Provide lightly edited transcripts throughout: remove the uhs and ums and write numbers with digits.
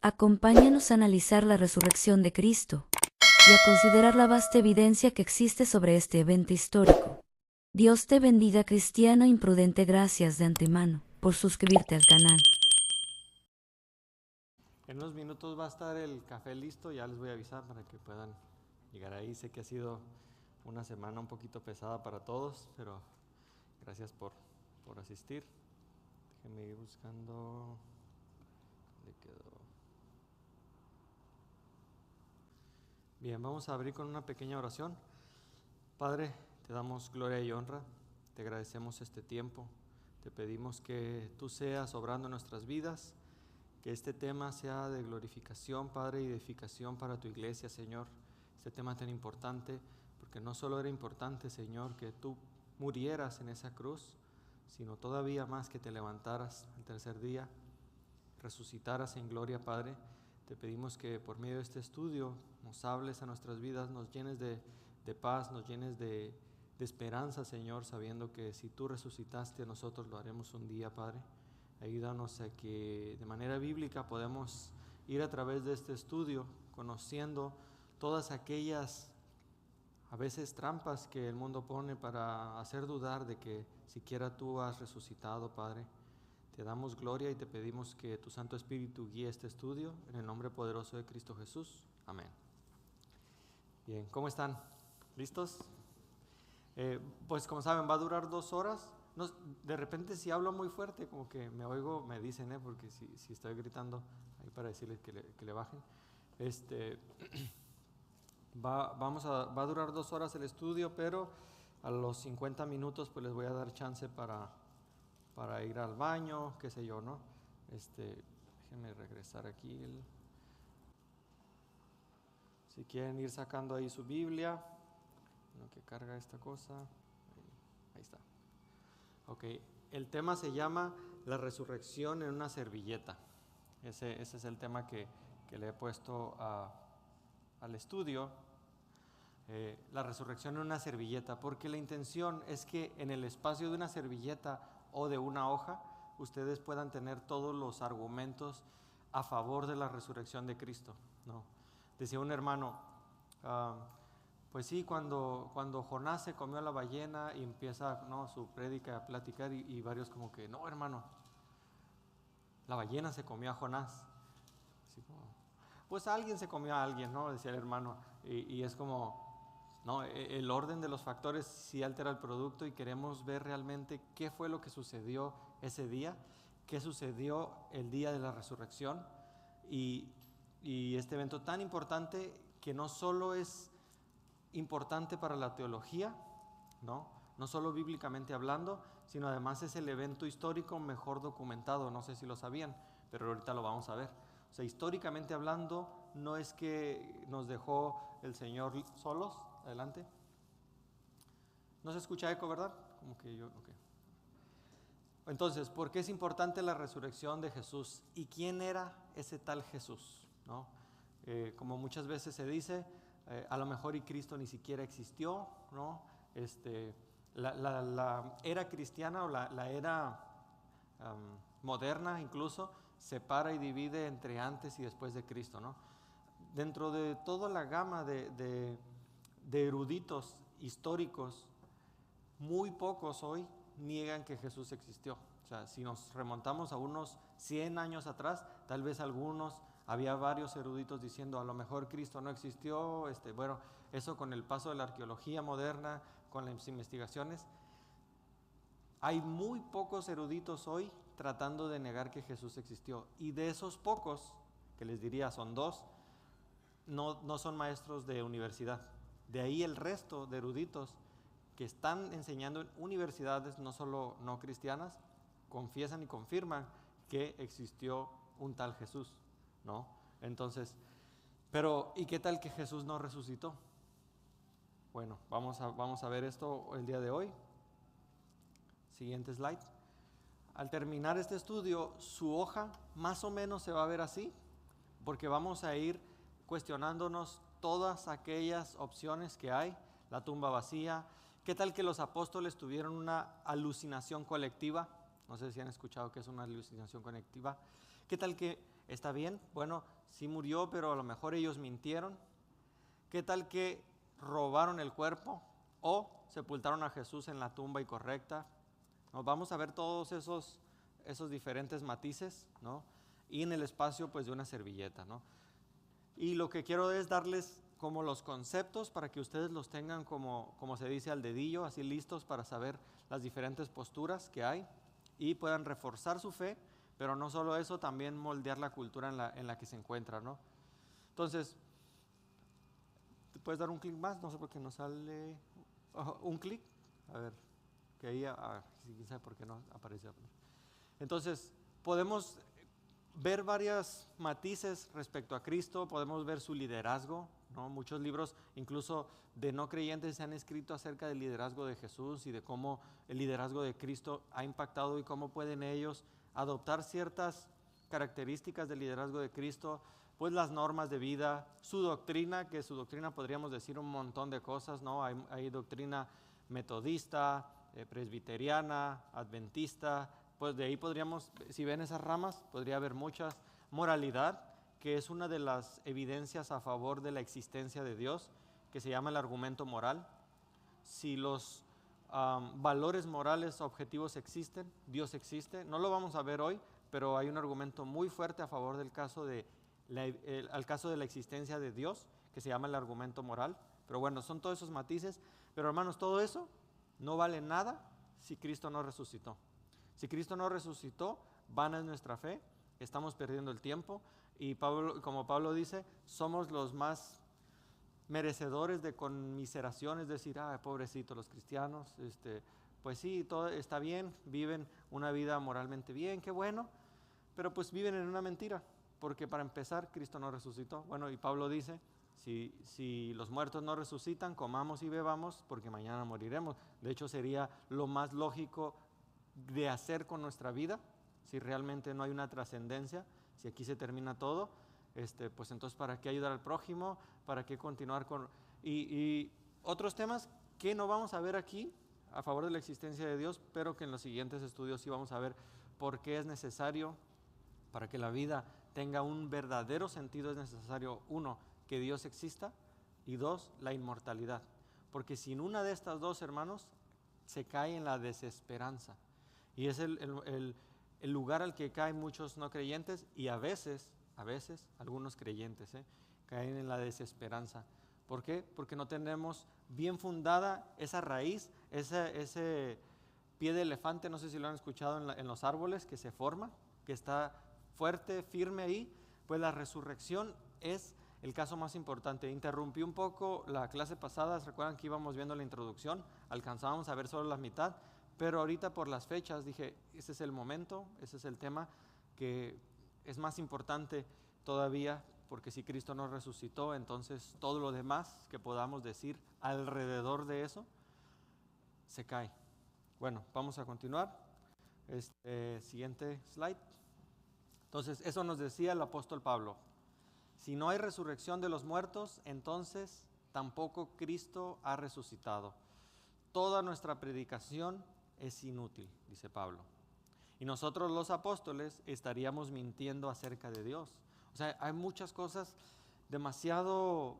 Acompáñanos a analizar la resurrección de Cristo y a considerar la vasta evidencia que existe sobre este evento histórico. Dios te bendiga, cristiano imprudente. Gracias de antemano por suscribirte al canal. En unos minutos va a estar el café listo, ya les voy a avisar para que puedan llegar ahí. Sé que ha sido una semana un poquito pesada para todos, pero gracias por asistir. Déjenme ir buscando. ¿Dónde quedó? Bien, vamos a abrir con una pequeña oración. Padre, te damos gloria y honra, te agradecemos este tiempo, te pedimos que tú seas obrando en nuestras vidas, que este tema sea de glorificación, Padre, y de edificación para tu iglesia, Señor. Este tema tan importante, porque no solo era importante, Señor, que tú murieras en esa cruz, sino todavía más que te levantaras al tercer día, resucitaras en gloria, Padre. Te pedimos que por medio de este estudio nos hables a nuestras vidas, nos llenes de paz, nos llenes de esperanza, Señor, sabiendo que si tú resucitaste, nosotros lo haremos un día, Padre. Ayúdanos a que de manera bíblica podamos ir a través de este estudio conociendo todas aquellas a veces trampas que el mundo pone para hacer dudar de que siquiera tú has resucitado, Padre. Te damos gloria y te pedimos que tu Santo Espíritu guíe este estudio en el nombre poderoso de Cristo Jesús. Amén. Bien, ¿cómo están? ¿Listos? Pues como saben, va a durar 2 horas. No, de repente si hablo muy fuerte, como que me oigo, me dicen, porque si estoy gritando, ahí para decirles que le bajen. Va a durar 2 horas el estudio, pero a los 50 minutos pues les voy a dar chance para ir al baño, qué sé yo, ¿no? Déjenme regresar aquí. Si quieren ir sacando ahí su Biblia, lo que carga esta cosa, ahí está. Ok, el tema se llama la resurrección en una servilleta. Ese es el tema que le he puesto al estudio. La resurrección en una servilleta, porque la intención es que en el espacio de una servilleta o de una hoja ustedes puedan tener todos los argumentos a favor de la resurrección de Cristo, ¿no? Decía un hermano, pues sí, cuando Jonás se comió a la ballena y empieza, ¿no?, su prédica a platicar y varios como que, no, hermano, la ballena se comió a Jonás. Así como, pues alguien se comió a alguien, ¿no?, decía el hermano, y es como, no, el orden de los factores sí altera el producto y queremos ver realmente qué fue lo que sucedió ese día, qué sucedió el día de la resurrección y este evento tan importante que no solo es importante para la teología, no solo bíblicamente hablando, sino además es el evento histórico mejor documentado. No sé si lo sabían, pero ahorita lo vamos a ver. O sea, históricamente hablando, no es que nos dejó el Señor solos. Adelante. No se escucha eco, ¿verdad? Como que yo, ok. Entonces, ¿por qué es importante la resurrección de Jesús? ¿Y quién era ese tal Jesús? ¿No? Como muchas veces se dice, a lo mejor y Cristo ni siquiera existió, ¿no? La era cristiana o la era moderna incluso separa y divide entre antes y después de Cristo, ¿no? Dentro de toda la gama de eruditos históricos, muy pocos hoy niegan que Jesús existió. O sea, si nos remontamos a unos 100 años atrás, tal vez había varios eruditos diciendo a lo mejor Cristo no existió. Bueno, eso con el paso de la arqueología moderna, con las investigaciones, hay muy pocos eruditos hoy tratando de negar que Jesús existió. Y de esos pocos, que les diría son 2, no son maestros de universidad. De ahí el resto de eruditos que están enseñando en universidades, no solo no cristianas, confiesan y confirman que existió un tal Jesús, ¿no? Entonces, pero ¿y qué tal que Jesús no resucitó? Bueno, vamos a ver esto el día de hoy. Siguiente slide. Al terminar este estudio, su hoja más o menos se va a ver así, porque vamos a ir cuestionándonos todas aquellas opciones que hay. La tumba vacía. ¿Qué tal que los apóstoles tuvieron una alucinación colectiva? No sé si han escuchado qué es una alucinación colectiva. ¿Qué tal que Está bien, bueno, sí murió, pero a lo mejor ellos mintieron. ¿Qué tal que robaron el cuerpo o sepultaron a Jesús en la tumba incorrecta? Nos vamos a ver todos esos diferentes matices, ¿no? Y en el espacio pues de una servilleta, ¿no? Y lo que quiero es darles como los conceptos para que ustedes los tengan como se dice al dedillo, así listos para saber las diferentes posturas que hay y puedan reforzar su fe, pero no solo eso, también moldear la cultura en la que se encuentra, ¿no? Entonces, ¿te puedes dar un clic más? No sé por qué no sale. Un clic. A ver, que ahí, quién sabe por qué no aparece. Entonces, podemos ver varios matices respecto a Cristo, podemos ver su liderazgo, ¿no? Muchos libros, incluso de no creyentes, se han escrito acerca del liderazgo de Jesús y de cómo el liderazgo de Cristo ha impactado y cómo pueden ellos adoptar ciertas características del liderazgo de Cristo, pues las normas de vida, su doctrina, que su doctrina podríamos decir un montón de cosas, ¿no? Hay doctrina metodista, presbiteriana, adventista, pues de ahí podríamos, si ven esas ramas, podría haber muchas. Moralidad, que es una de las evidencias a favor de la existencia de Dios, que se llama el argumento moral. Si los valores morales objetivos existen, Dios existe. No lo vamos a ver hoy, pero hay un argumento muy fuerte a favor del caso de al caso de la existencia de Dios, que se llama el argumento moral. Pero bueno, son todos esos matices. Pero hermanos, todo eso no vale nada si Cristo no resucitó. Si Cristo no resucitó, vana es nuestra fe, estamos perdiendo el tiempo. Y Pablo, como Pablo dice, somos los más merecedores de conmiseración, es decir, pobrecitos los cristianos, pues sí, todo está bien, viven una vida moralmente bien, qué bueno, pero pues viven en una mentira, porque para empezar, Cristo no resucitó. Bueno, y Pablo dice, si los muertos no resucitan, comamos y bebamos, porque mañana moriremos. De hecho, sería lo más lógico de hacer con nuestra vida, si realmente no hay una trascendencia, si aquí se termina todo, pues entonces ¿para qué ayudar al prójimo? ¿Para qué continuar con...? Y otros temas que no vamos a ver aquí a favor de la existencia de Dios, pero que en los siguientes estudios sí vamos a ver por qué es necesario, para que la vida tenga un verdadero sentido, es necesario, uno, que Dios exista, y dos, la inmortalidad. Porque sin una de estas dos, hermanos, se cae en la desesperanza. Y es el lugar al que caen muchos no creyentes y a veces algunos creyentes caen en la desesperanza. ¿Por qué? Porque no tenemos bien fundada esa raíz, ese pie de elefante, no sé si lo han escuchado en los árboles, que se forma, que está fuerte, firme ahí. Pues la resurrección es el caso más importante. Interrumpí un poco la clase pasada, ¿se recuerdan que íbamos viendo la introducción? Alcanzábamos a ver solo la mitad. Pero ahorita por las fechas dije, ese es el momento, ese es el tema que es más importante todavía, porque si Cristo no resucitó, entonces todo lo demás que podamos decir alrededor de eso se cae. Bueno, vamos a continuar. Siguiente slide. Entonces, eso nos decía el apóstol Pablo. Si no hay resurrección de los muertos, entonces tampoco Cristo ha resucitado. Toda nuestra predicación es inútil, dice Pablo. Y nosotros los apóstoles estaríamos mintiendo acerca de Dios. O sea, hay muchas cosas demasiado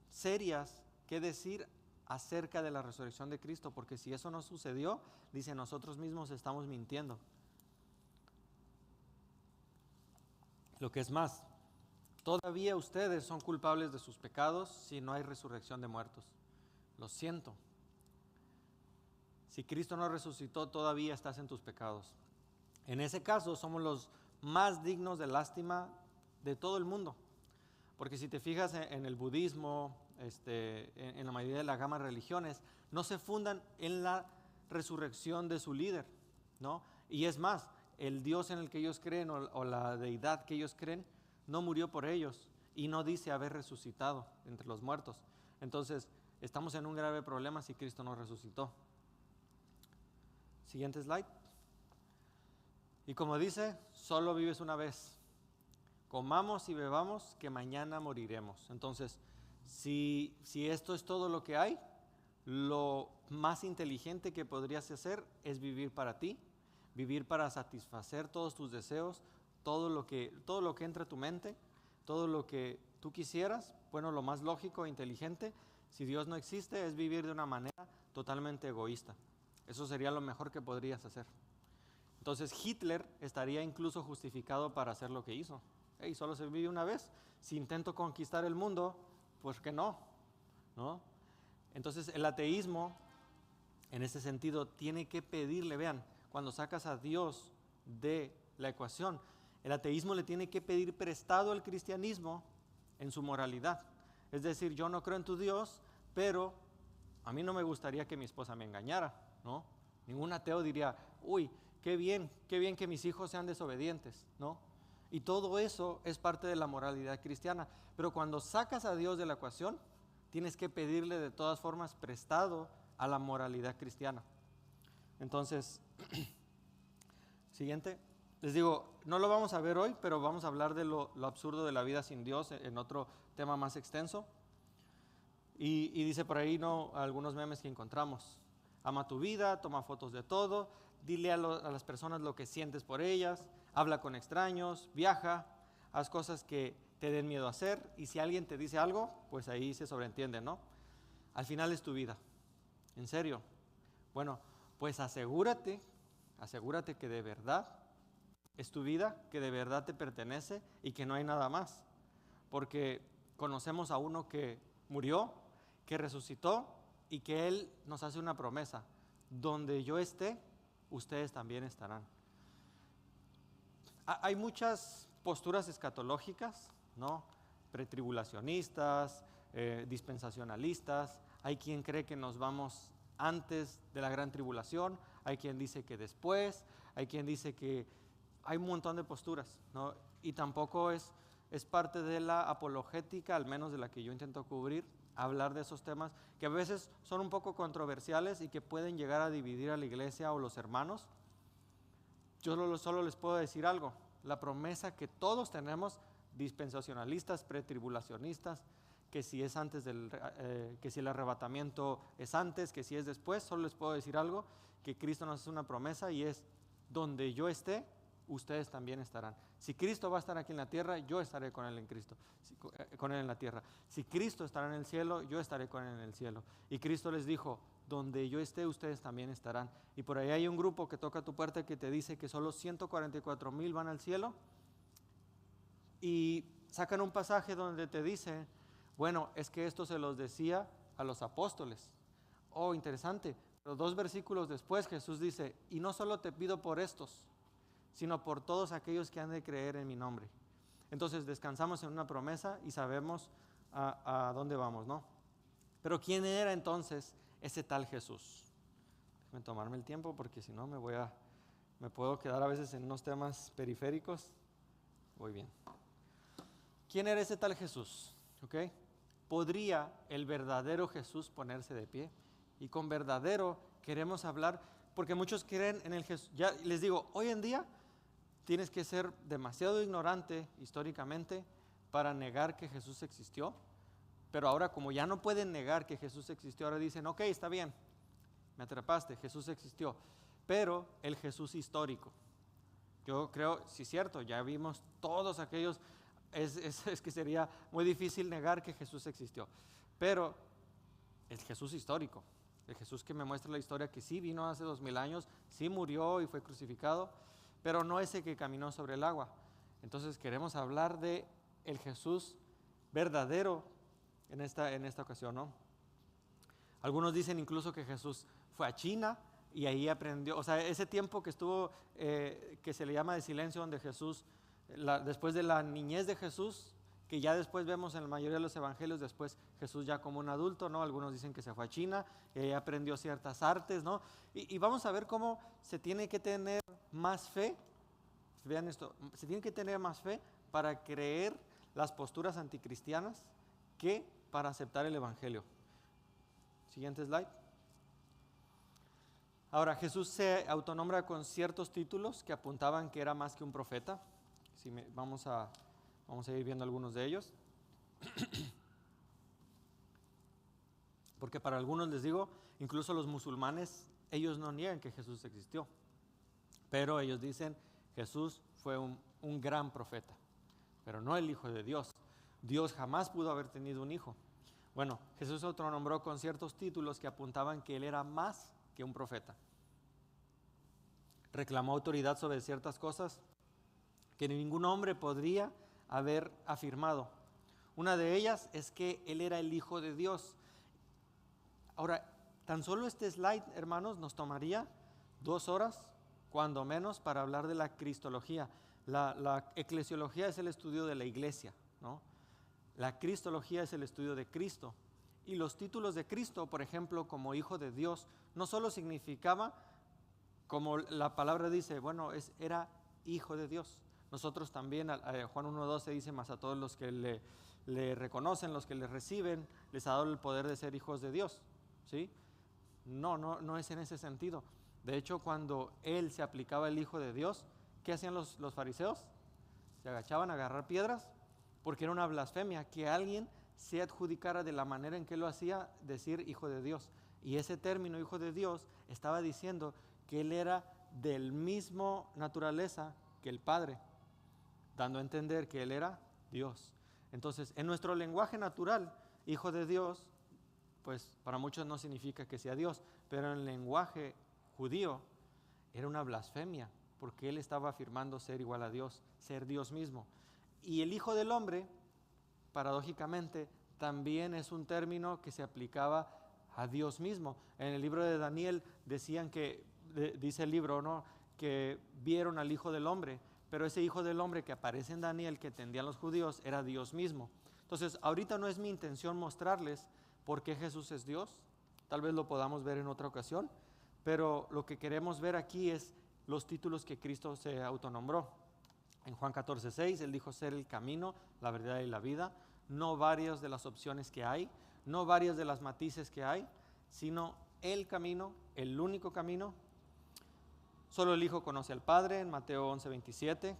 serias que decir acerca de la resurrección de Cristo, porque si eso no sucedió, dice, nosotros mismos estamos mintiendo. Lo que es más, todavía ustedes son culpables de sus pecados si no hay resurrección de muertos. Lo siento. Si Cristo no resucitó, todavía estás en tus pecados. En ese caso, somos los más dignos de lástima de todo el mundo. Porque si te fijas en el budismo, en la mayoría de la gama de religiones, no se fundan en la resurrección de su líder, ¿no? Y es más, el Dios en el que ellos creen o la deidad que ellos creen no murió por ellos y no dice haber resucitado entre los muertos. Entonces, estamos en un grave problema si Cristo no resucitó. Siguiente slide. Y como dice, solo vives una vez. Comamos y bebamos, que mañana moriremos. Entonces, si esto es todo lo que hay, lo más inteligente que podrías hacer es vivir para ti, vivir para satisfacer todos tus deseos, todo lo que entra a tu mente, todo lo que tú quisieras, bueno, lo más lógico e inteligente, si Dios no existe, es vivir de una manera totalmente egoísta. Eso sería lo mejor que podrías hacer. Entonces Hitler estaría incluso justificado para hacer lo que hizo. Hey, solo se vive una vez. Si intento conquistar el mundo, pues que no, ¿no? Entonces el ateísmo, en ese sentido, tiene que pedirle, vean, cuando sacas a Dios de la ecuación, el ateísmo le tiene que pedir prestado al cristianismo en su moralidad. Es decir, yo no creo en tu Dios, pero a mí no me gustaría que mi esposa me engañara, ¿no? Ningún ateo diría, uy, qué bien que mis hijos sean desobedientes, ¿no? Y todo eso es parte de la moralidad cristiana. Pero cuando sacas a Dios de la ecuación, tienes que pedirle de todas formas prestado a la moralidad cristiana. Entonces, siguiente. Les digo, no lo vamos a ver hoy, pero vamos a hablar de lo absurdo de la vida sin Dios en otro tema más extenso. Y dice por ahí, ¿no?, algunos memes que encontramos. Ama tu vida, toma fotos de todo, dile a las personas lo que sientes por ellas, habla con extraños, viaja, haz cosas que te den miedo a hacer, y si alguien te dice algo, pues ahí se sobreentiende, ¿no? Al final es tu vida. ¿En serio? Bueno, pues asegúrate que de verdad es tu vida, que de verdad te pertenece y que no hay nada más. Porque conocemos a uno que murió, que resucitó y que Él nos hace una promesa. Donde yo esté, ustedes también estarán. Hay muchas posturas escatológicas, ¿no? Pretribulacionistas, dispensacionalistas. Hay quien cree que nos vamos antes de la gran tribulación, hay quien dice que después, hay quien dice que hay un montón de posturas, ¿no? Y tampoco es parte de la apologética, al menos de la que yo intento cubrir, hablar de esos temas que a veces son un poco controversiales y que pueden llegar a dividir a la iglesia o los hermanos. Yo solo les puedo decir algo, la promesa que todos tenemos, dispensacionalistas, pretribulacionistas, que si es antes que si el arrebatamiento es antes, que si es después, solo les puedo decir algo, que Cristo nos hace una promesa y es, donde yo esté, ustedes también estarán. Si Cristo va a estar aquí en la tierra, yo estaré con Él en Cristo, con Él en la tierra. Si Cristo estará en el cielo, yo estaré con Él en el cielo. Y Cristo les dijo, donde yo esté, ustedes también estarán. Y por ahí hay un grupo que toca tu puerta que te dice que solo 144,000 van al cielo. Y sacan un pasaje donde te dice, bueno, es que esto se los decía a los apóstoles. Oh, interesante. Pero 2 versículos después Jesús dice, y no solo te pido por estos, sino por todos aquellos que han de creer en mi nombre. Entonces descansamos en una promesa y sabemos a dónde vamos, ¿no? Pero ¿quién era entonces ese tal Jesús? Déjame tomarme el tiempo porque si no me puedo quedar a veces en unos temas periféricos. Voy bien. ¿Quién era ese tal Jesús? ¿Okay? ¿Podría el verdadero Jesús ponerse de pie? Y con verdadero queremos hablar, porque muchos creen en el Jesús. Ya les digo, hoy en día tienes que ser demasiado ignorante históricamente para negar que Jesús existió. Pero ahora, como ya no pueden negar que Jesús existió, ahora dicen, ok, está bien, me atrapaste, Jesús existió. Pero el Jesús histórico, yo creo, sí es cierto, ya vimos todos aquellos, es que sería muy difícil negar que Jesús existió. Pero el Jesús histórico, el Jesús que me muestra la historia que sí vino hace 2000 años, sí murió y fue crucificado, pero no ese que caminó sobre el agua. Entonces queremos hablar de el Jesús verdadero en esta ocasión, ¿no? Algunos dicen incluso que Jesús fue a China y ahí aprendió, o sea, ese tiempo que estuvo, que se le llama de silencio, donde Jesús, después de la niñez de Jesús, que ya después vemos en la mayoría de los evangelios, después Jesús ya como un adulto, ¿no? Algunos dicen que se fue a China y ahí aprendió ciertas artes, ¿no? Y vamos a ver cómo se tiene que tener más fe, vean esto, se tiene que tener más fe para creer las posturas anticristianas que para aceptar el evangelio. Siguiente slide. Ahora, Jesús se autonombra con ciertos títulos que apuntaban que era más que un profeta. Vamos a ir viendo algunos de ellos. Porque para algunos, les digo, incluso los musulmanes, ellos no niegan que Jesús existió. Pero ellos dicen, Jesús fue un un gran profeta, pero no el Hijo de Dios. Dios jamás pudo haber tenido un hijo. Bueno, Jesús se autonombró con ciertos títulos que apuntaban que él era más que un profeta. Reclamó autoridad sobre ciertas cosas que ningún hombre podría haber afirmado. Una de ellas es que él era el Hijo de Dios. Ahora, tan solo este slide, hermanos, nos tomaría 2 horas, cuando menos, para hablar de la cristología. La eclesiología es el estudio de la iglesia, ¿no? La cristología es el estudio de Cristo. Y los títulos de Cristo, por ejemplo, como Hijo de Dios, no solo significaba, como la palabra dice, bueno, era Hijo de Dios. Nosotros también, Juan 1:12 dice, más a todos los que le reconocen, los que le reciben, les ha dado el poder de ser hijos de Dios, ¿sí? No es en ese sentido. De hecho, cuando él se aplicaba el Hijo de Dios, ¿qué hacían los fariseos? Se agachaban a agarrar piedras, porque era una blasfemia que alguien se adjudicara de la manera en que lo hacía decir Hijo de Dios. Y ese término Hijo de Dios estaba diciendo que él era del mismo naturaleza que el Padre, dando a entender que él era Dios. Entonces, en nuestro lenguaje natural, Hijo de Dios, pues para muchos no significa que sea Dios, pero en el lenguaje judío era una blasfemia, porque él estaba afirmando ser igual a Dios, ser Dios mismo. Y el Hijo del Hombre, paradójicamente, también es un término que se aplicaba a Dios mismo. En el libro de Daniel decían que, dice el libro, ¿no?, que vieron al Hijo del Hombre, pero ese Hijo del Hombre que aparece en Daniel, que entendían los judíos, era Dios mismo. Entonces, ahorita no es mi intención mostrarles por qué Jesús es Dios, tal vez lo podamos ver en otra ocasión, pero lo que queremos ver aquí es los títulos que Cristo se autonombró. En Juan 14:6, él dijo ser el camino, la verdad y la vida, no varias de las opciones que hay, no varias de las matices que hay, sino el camino, el único camino. Solo el Hijo conoce al Padre, en Mateo 11:27.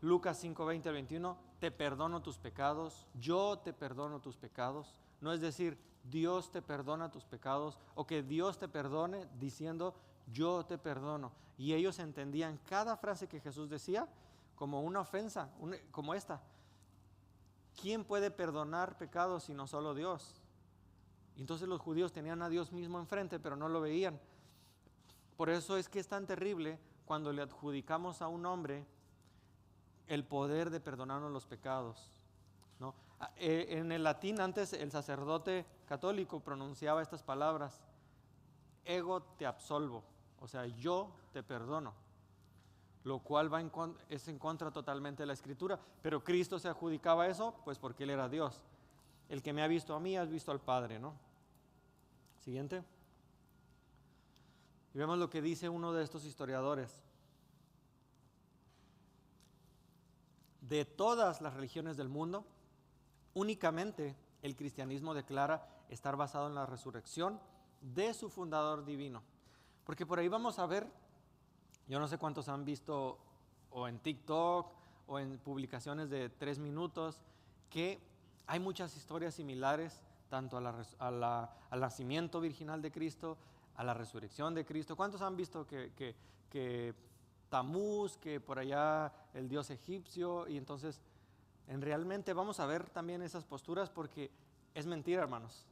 Lucas 5:20 al 21, te perdono tus pecados, yo te perdono tus pecados. No es decir, Dios te perdona tus pecados, o que Dios te perdone diciendo, yo te perdono. Y ellos entendían cada frase que Jesús decía como una ofensa, como esta. ¿Quién puede perdonar pecados sino solo Dios? Y entonces los judíos tenían a Dios mismo enfrente, pero no lo veían. Por eso es que es tan terrible cuando le adjudicamos a un hombre el poder de perdonarnos los pecados, ¿no? En el latín antes el sacerdote católico pronunciaba estas palabras, ego te absolvo, o sea, yo te perdono, lo cual es en contra totalmente de la Escritura, pero Cristo se adjudicaba eso, pues porque Él era Dios. El que me ha visto a mí, has visto al Padre, ¿no? Siguiente. Y vemos lo que dice uno de estos historiadores. De todas las religiones del mundo, únicamente el cristianismo declara estar basado en la resurrección de su fundador divino. Porque por ahí vamos a ver, yo no sé cuántos han visto o en TikTok o en publicaciones de 3 minutos, que hay muchas historias similares, tanto al nacimiento virginal de Cristo, a la resurrección de Cristo. ¿Cuántos han visto que Tamuz, que por allá el dios egipcio? Y entonces, realmente vamos a ver también esas posturas, porque es mentira, hermanos.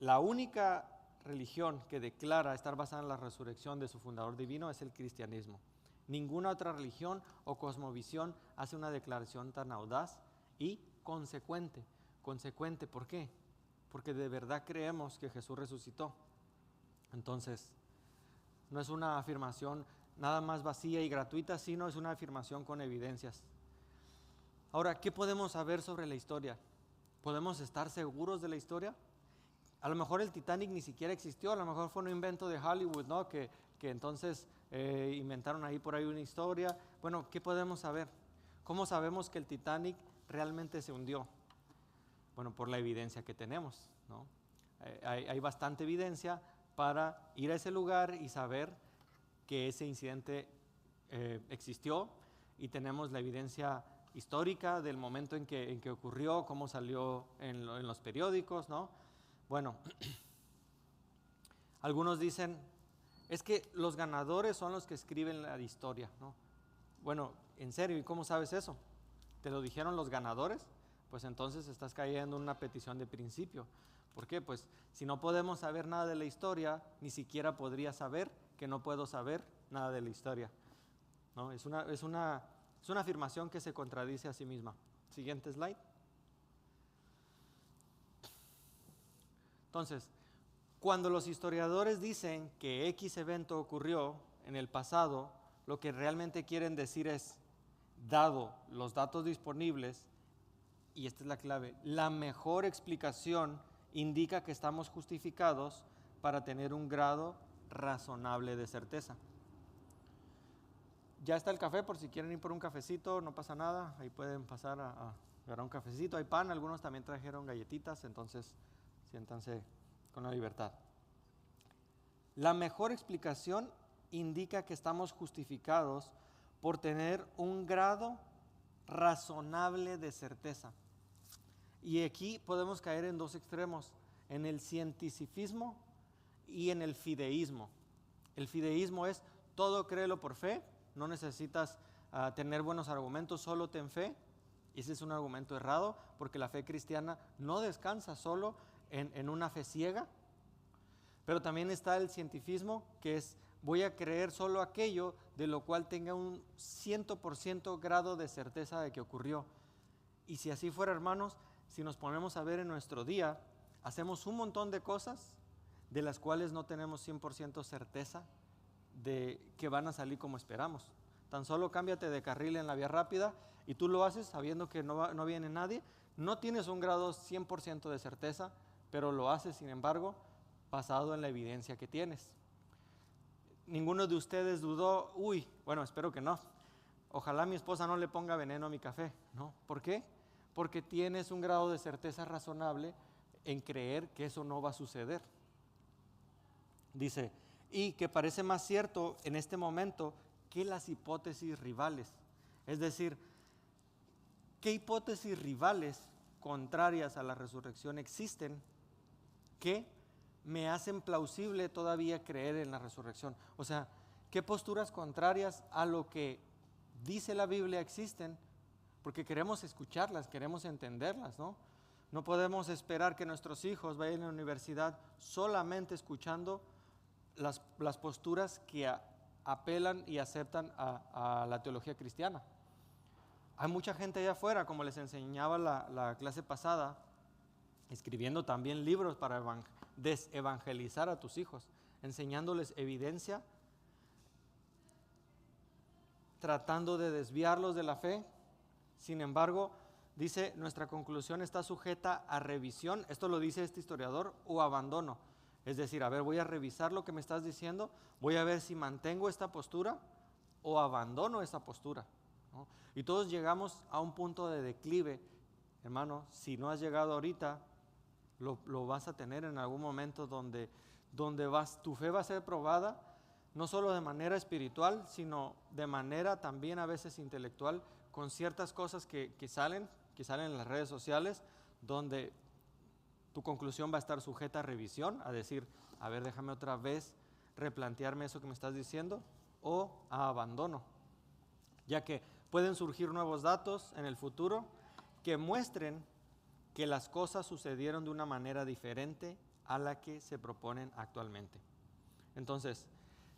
La única religión que declara estar basada en la resurrección de su fundador divino es el cristianismo. Ninguna otra religión o cosmovisión hace una declaración tan audaz y consecuente. Consecuente, ¿por qué? Porque de verdad creemos que Jesús resucitó. Entonces, no es una afirmación nada más vacía y gratuita, sino es una afirmación con evidencias. Ahora, ¿qué podemos saber sobre la historia? ¿Podemos estar seguros de la historia? A lo mejor el Titanic ni siquiera existió, a lo mejor fue un invento de Hollywood, ¿no? Que entonces inventaron ahí por ahí una historia. Bueno, ¿qué podemos saber? ¿Cómo sabemos que el Titanic realmente se hundió? Bueno, por la evidencia que tenemos, ¿no? Hay bastante evidencia para ir a ese lugar y saber que ese incidente existió, y tenemos la evidencia histórica del momento en que ocurrió, cómo salió en los periódicos, ¿no? Bueno, algunos dicen, es que los ganadores son los que escriben la historia, ¿no? bueno, en serio, ¿y cómo sabes eso? ¿Te lo dijeron los ganadores? Pues entonces estás cayendo en una petición de principio. ¿Por qué? Pues si no podemos saber nada de la historia, ni siquiera podría saber que no puedo saber nada de la historia, ¿no? Es una afirmación que se contradice a sí misma. Siguiente slide. Entonces, cuando los historiadores dicen que X evento ocurrió en el pasado, lo que realmente quieren decir es, dado los datos disponibles, y esta es la clave, la mejor explicación indica que estamos justificados para tener un grado razonable de certeza. Ya está el café, por si quieren ir por un cafecito, no pasa nada, ahí pueden pasar a agarrar un cafecito, hay pan, algunos también trajeron galletitas, entonces siéntanse con la libertad. La mejor explicación indica que estamos justificados por tener un grado razonable de certeza. Y aquí podemos caer en dos extremos, en el cientificismo y en el fideísmo. El fideísmo es todo créelo por fe, no necesitas tener buenos argumentos, solo ten fe. Ese es un argumento errado, porque la fe cristiana no descansa solo en una fe ciega. Pero también está el cientificismo, que es voy a creer solo aquello de lo cual tenga un 100% grado de certeza de que ocurrió. Y si así fuera, hermanos, si nos ponemos a ver en nuestro día, hacemos un montón de cosas de las cuales no tenemos 100% certeza de que van a salir como esperamos. Tan solo cámbiate de carril en la vía rápida y tú lo haces sabiendo que no viene nadie. No tienes un grado 100% de certeza, pero lo haces, sin embargo, basado en la evidencia que tienes. Ninguno de ustedes dudó, bueno, espero que no. Ojalá mi esposa no le ponga veneno a mi café, ¿no? ¿Por qué? Porque tienes un grado de certeza razonable en creer que eso no va a suceder. Dice, y que parece más cierto en este momento que las hipótesis rivales. Es decir, ¿qué hipótesis rivales contrarias a la resurrección existen que me hacen plausible todavía creer en la resurrección? O sea, ¿qué posturas contrarias a lo que dice la Biblia existen? Porque queremos escucharlas, queremos entenderlas, ¿no? No podemos esperar que nuestros hijos vayan a la universidad solamente escuchando las posturas que apelan y aceptan a la teología cristiana. Hay mucha gente allá afuera, como les enseñaba la clase pasada, escribiendo también libros para desevangelizar a tus hijos, enseñándoles evidencia, tratando de desviarlos de la fe. Sin embargo, dice, nuestra conclusión está sujeta a revisión, esto lo dice este historiador, o abandono. Es decir, a ver, voy a revisar lo que me estás diciendo, voy a ver si mantengo esta postura o abandono esta postura, ¿no? Y todos llegamos a un punto de declive, hermano. Si no has llegado ahorita, lo vas a tener en algún momento donde tu fe va a ser probada, no solo de manera espiritual, sino de manera también a veces intelectual, con ciertas cosas que salen en las redes sociales, donde tu conclusión va a estar sujeta a revisión, a decir, a ver, déjame otra vez replantearme eso que me estás diciendo, o a abandono, ya que pueden surgir nuevos datos en el futuro que muestren que las cosas sucedieron de una manera diferente a la que se proponen actualmente. Entonces,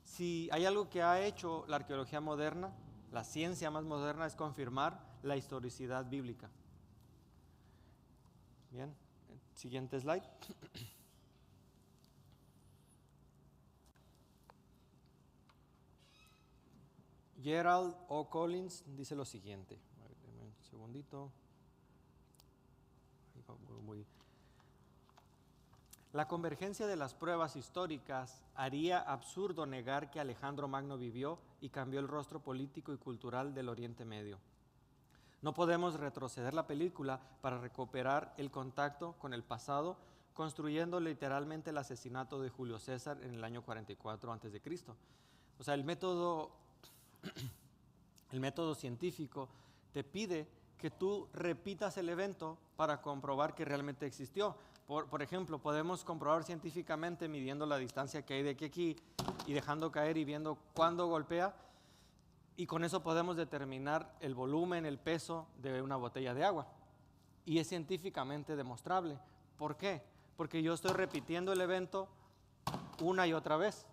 si hay algo que ha hecho la arqueología moderna, la ciencia más moderna, es confirmar la historicidad bíblica. Bien, siguiente slide. Gerald O. Collins dice lo siguiente. Un segundito. La convergencia de las pruebas históricas haría absurdo negar que Alejandro Magno vivió y cambió el rostro político y cultural del Oriente Medio. No podemos retroceder la película para recuperar el contacto con el pasado, construyendo literalmente el asesinato de Julio César en el año 44 a.C. O sea, el método científico te pide que tú repitas el evento para comprobar que realmente existió. Por ejemplo, podemos comprobar científicamente midiendo la distancia que hay de aquí a aquí y dejando caer y viendo cuándo golpea. y con eso podemos determinar el volumen, el peso de una botella de agua. Y es científicamente demostrable. ¿Por qué? Porque yo estoy repitiendo el evento una y otra vez.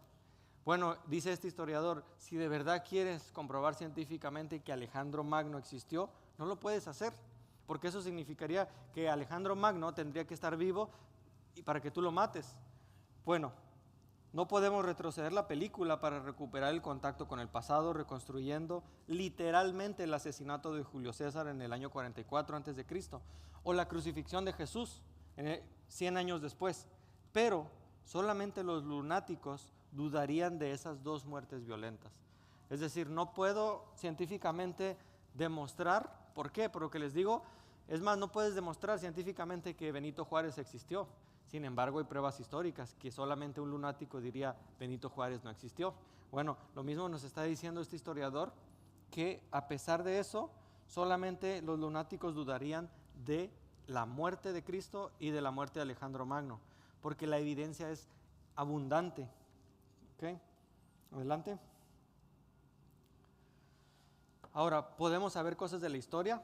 Bueno, dice este historiador, si de verdad quieres comprobar científicamente que Alejandro Magno existió, no lo puedes hacer, porque eso significaría que Alejandro Magno tendría que estar vivo y para que tú lo mates. Bueno, no podemos retroceder la película para recuperar el contacto con el pasado, reconstruyendo literalmente el asesinato de Julio César en el año 44 a.C. o la crucifixión de Jesús 100 años después. Pero solamente los lunáticos dudarían de esas dos muertes violentas. Es decir, no puedo científicamente demostrar, ¿por qué? Por lo que les digo, es más, no puedes demostrar científicamente que Benito Juárez existió. Sin embargo, hay pruebas históricas que solamente un lunático diría Benito Juárez no existió. Bueno, lo mismo nos está diciendo este historiador, que a pesar de eso, solamente los lunáticos dudarían de la muerte de Cristo y de la muerte de Alejandro Magno, porque la evidencia es abundante. ¿Ok? Adelante. Ahora, podemos saber cosas de la historia,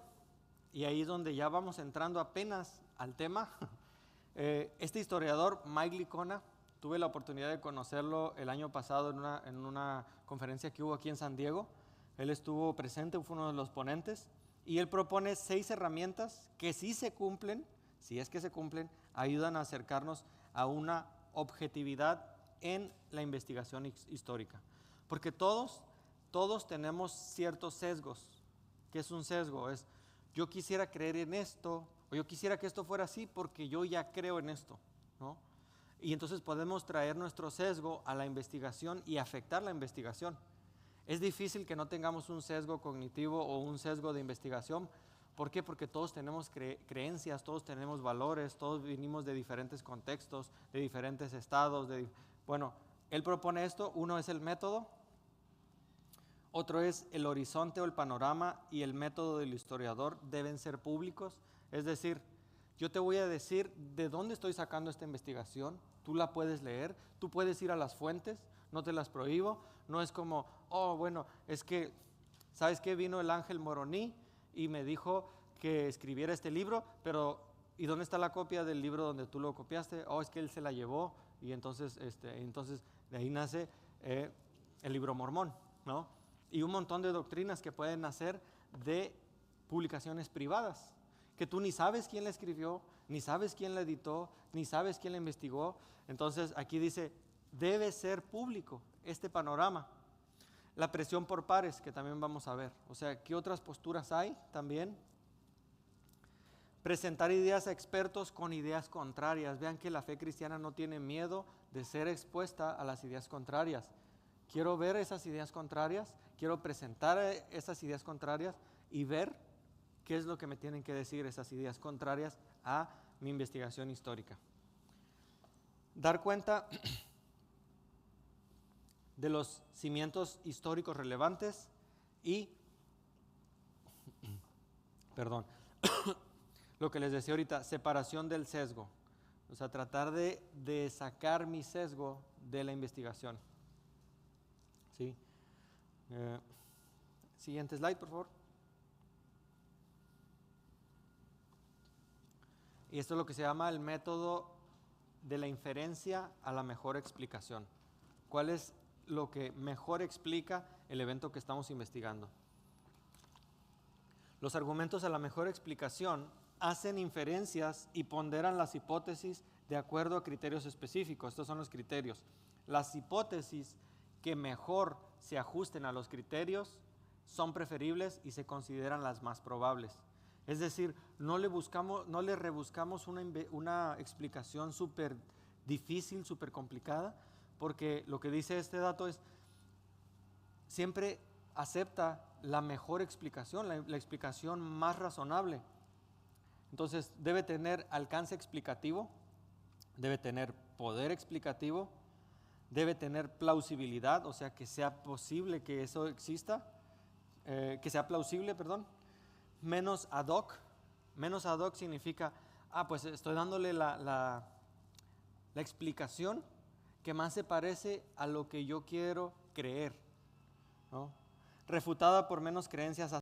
y ahí es donde ya vamos entrando apenas al tema. Este historiador, Mike Licona, tuve la oportunidad de conocerlo el año pasado en una conferencia que hubo aquí en San Diego. Él estuvo presente, fue uno de los ponentes, y él propone 6 herramientas que si se cumplen, si es que se cumplen, ayudan a acercarnos a una objetividad en la investigación histórica. Porque todos tenemos ciertos sesgos. ¿Qué es un sesgo? Es yo quisiera creer en esto, o yo quisiera que esto fuera así porque yo ya creo en esto, ¿no? Y entonces podemos traer nuestro sesgo a la investigación y afectar la investigación. Es difícil que no tengamos un sesgo cognitivo o un sesgo de investigación. ¿Por qué? Porque todos tenemos creencias, todos tenemos valores, todos venimos de diferentes contextos, de diferentes estados. Bueno, él propone esto. Uno es el método, otro es el horizonte o el panorama, y el método del historiador deben ser públicos. Es decir, yo te voy a decir de dónde estoy sacando esta investigación, tú la puedes leer, tú puedes ir a las fuentes, no te las prohíbo. No es como, oh, bueno, es que, ¿sabes qué? Vino el ángel Moroní y me dijo que escribiera este libro, pero ¿y dónde está la copia del libro donde tú lo copiaste? Oh, es que él se la llevó, y entonces de ahí nace el libro mormón, ¿no? Y un montón de doctrinas que pueden nacer de publicaciones privadas, que tú ni sabes quién la escribió, ni sabes quién la editó, ni sabes quién la investigó. Entonces aquí dice, debe ser público este panorama. La presión por pares, que también vamos a ver. O sea, ¿qué otras posturas hay también? Presentar ideas a expertos con ideas contrarias. Vean que la fe cristiana no tiene miedo de ser expuesta a las ideas contrarias. Quiero ver esas ideas contrarias, quiero presentar esas ideas contrarias y ver qué es lo que me tienen que decir esas ideas contrarias a mi investigación histórica. Dar cuenta de los cimientos históricos relevantes y, lo que les decía ahorita, separación del sesgo. O sea, tratar de sacar mi sesgo de la investigación. ¿Sí? Siguiente slide, por favor. Y esto es lo que se llama el método de la inferencia a la mejor explicación. ¿Cuál es lo que mejor explica el evento que estamos investigando? Los argumentos a la mejor explicación hacen inferencias y ponderan las hipótesis de acuerdo a criterios específicos. Estos son los criterios. Las hipótesis que mejor se ajusten a los criterios son preferibles y se consideran las más probables. Es decir, no le rebuscamos una explicación súper difícil, súper complicada, porque lo que dice este dato es, siempre acepta la mejor explicación, la explicación más razonable. Entonces, debe tener alcance explicativo, debe tener poder explicativo, debe tener plausibilidad, o sea, que sea posible que eso exista, que sea plausible, perdón. Menos ad hoc. Menos ad hoc significa, pues estoy dándole la explicación que más se parece a lo que yo quiero creer, ¿no? refutada por menos creencias